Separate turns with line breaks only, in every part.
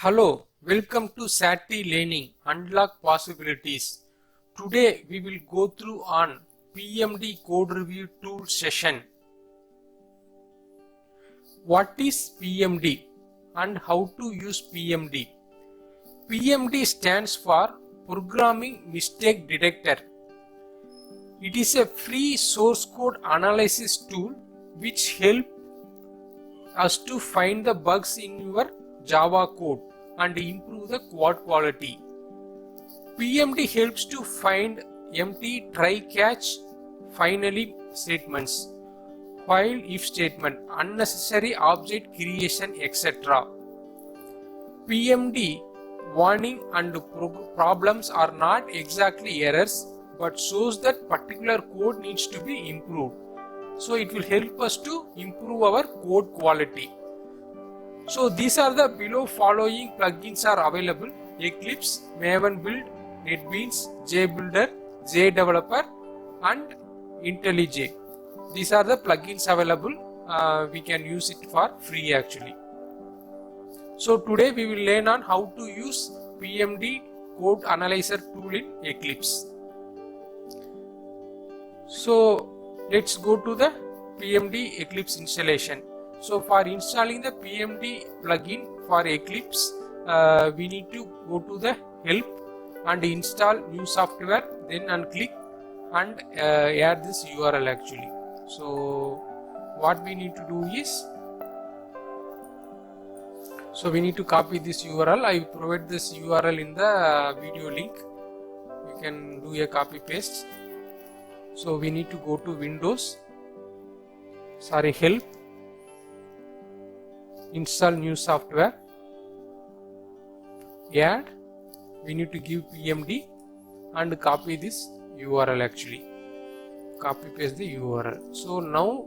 Hello, welcome to SATI Learning Unlock Possibilities. Today we will go through on PMD Code Review Tool session. What is PMD and how to use PMD? PMD stands for Programming Mistake Detector. It is a free source code analysis tool which helps us to find the bugs in your Java code and improve the code quality. PMD helps to find empty, try, catch, finally statements, while if statement, unnecessary object creation, etc. PMD warning and problems are not exactly errors but shows that particular code needs to be improved. So it will help us to improve our code quality. So these are the below following plugins are available: Eclipse, Maven Build, NetBeans, JBuilder, JDeveloper and IntelliJ. These are the plugins available. We can use it for free actually. So today we will learn on how to use PMD code analyzer tool in Eclipse. So let's go to the PMD Eclipse installation. So for installing the PMD plugin for Eclipse, we need to go to the help and install new software, then unclick and add this URL actually. So what we need to do is, so we need to copy this URL. I will provide this URL in the video link. You can do a copy paste. So we need to go to Windows, help, install new software, add, we need to give PMD and copy this URL actually, copy paste the URL. So now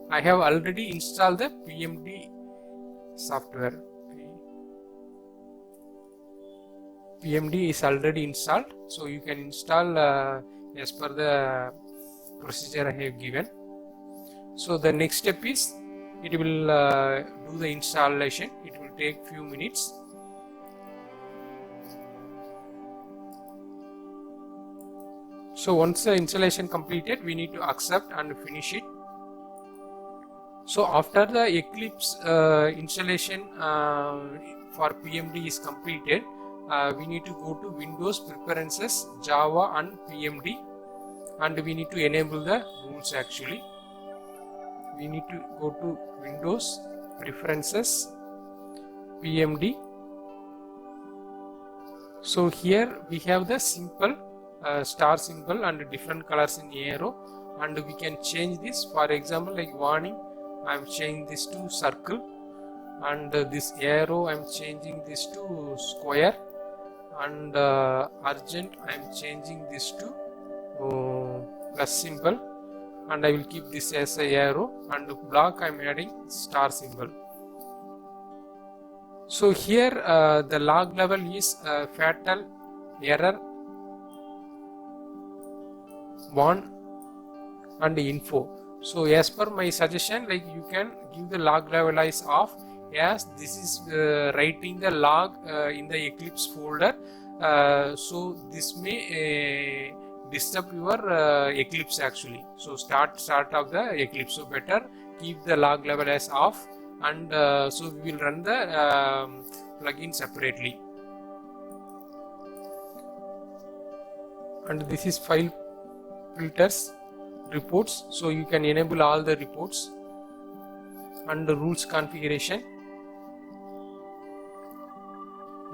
I have already installed the PMD software. PMD is already installed, so you can install as per the procedure I have given. So the next step is, it will do the installation. It will take few minutes. So once the installation completed, we need to accept and finish it. So after the Eclipse installation for PMD is completed, we need to go to Windows Preferences, Java and PMD, and we need to enable the rules actually. We need to go to Windows Preferences, PMD. So here we have the simple star symbol and different colors in arrow, and we can change this. For example, like warning, I am changing this to circle, and this arrow I am changing this to square, and urgent I am changing this to plus symbol, and I will keep this as a arrow, and block I am adding star symbol. So here the log level is fatal error 1 and info. So as per my suggestion, like you can give the log level as off, as this is writing the log in the Eclipse folder, so this may disturb your Eclipse actually. So start of the Eclipse, so better keep the log level as off, and so we will run the plugin separately. And this is file filters, reports, so you can enable all the reports, and the rules configuration,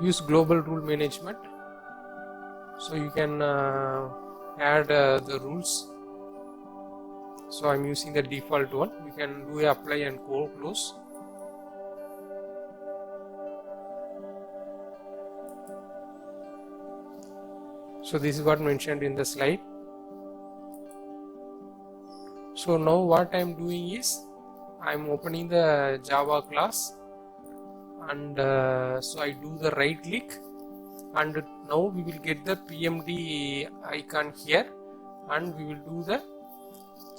use global rule management, so you can add the rules. So I'm using the default one. You can do a apply and close. So this is what mentioned in the slide. So now what I am doing is, I am opening the Java class, and so I do the right click, and now we will get the PMD icon here, and we will do the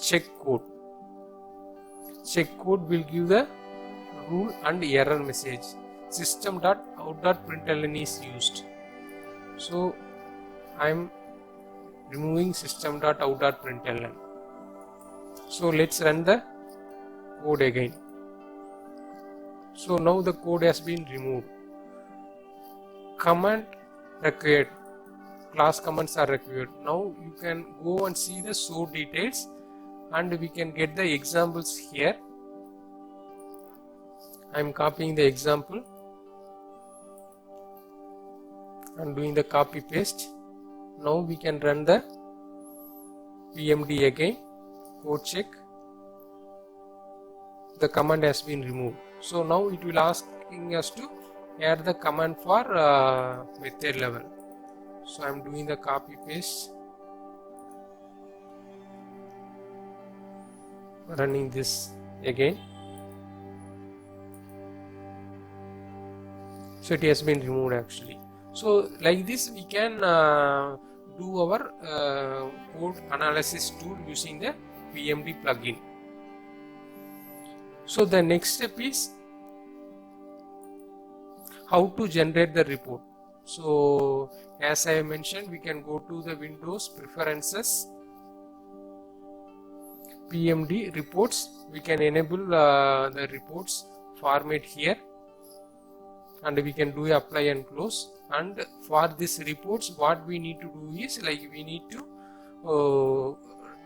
check code. Check code will give the rule and error message. system.out.println is used. So I am removing system.out.println. So let's run the code again. So now the code has been removed. Command required, class commands are required. Now you can go and see the show details, and we can get the examples here. I am copying the example and doing the copy paste. Now we can run the PMD again, code check. The command has been removed. So now it will asking us to add the command for method level. So I am doing the copy paste, running this again. So it has been removed actually. So like this we can do our code analysis tool using the PMD plugin. So the next step is how to generate the report. So as I mentioned, we can go to the Windows Preferences, PMD Reports. We can enable the reports format here, and we can do apply and close. And for this reports, what we need to do is, like, we need to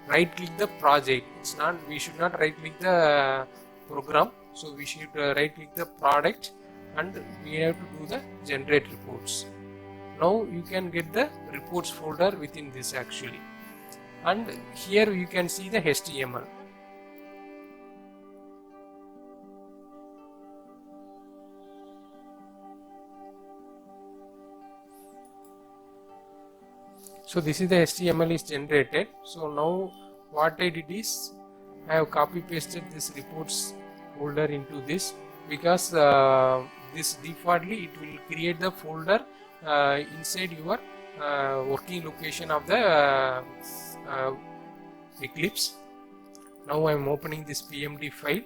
right click the project. It's not, we should not right click the program, so we should right click the product, and we have to do the generate reports. Now you can get the reports folder within this actually, and here you can see the HTML. So this is the HTML is generated. So now what I did is I have copy pasted this reports folder into this, because this defaultly it will create the folder inside your working location of the Eclipse. Now I am opening this PMD file.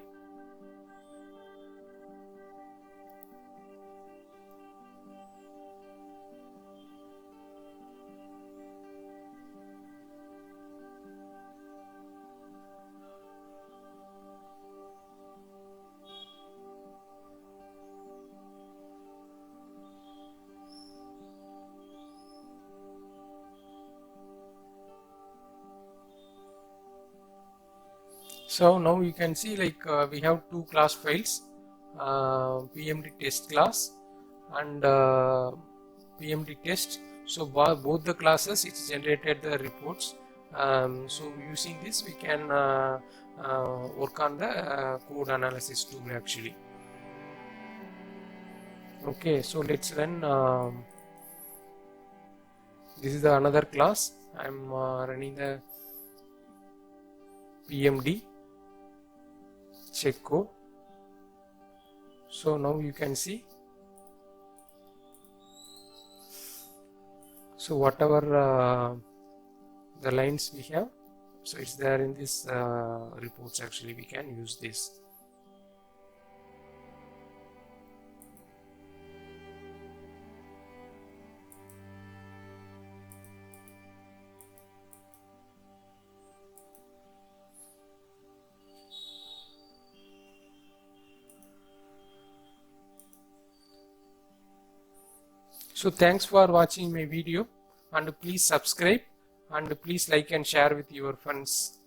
So now you can see, like, we have two class files, PMD test class and PMD test. So both the classes it's generated the reports. So using this we can work on the code analysis tool actually. Okay, so let's run. This is the another class. I am running the PMD check code. So now you can see, so whatever the lines we have, so it's there in this reports actually. We can use this. So thanks for watching my video, and please subscribe, and please like and share with your friends.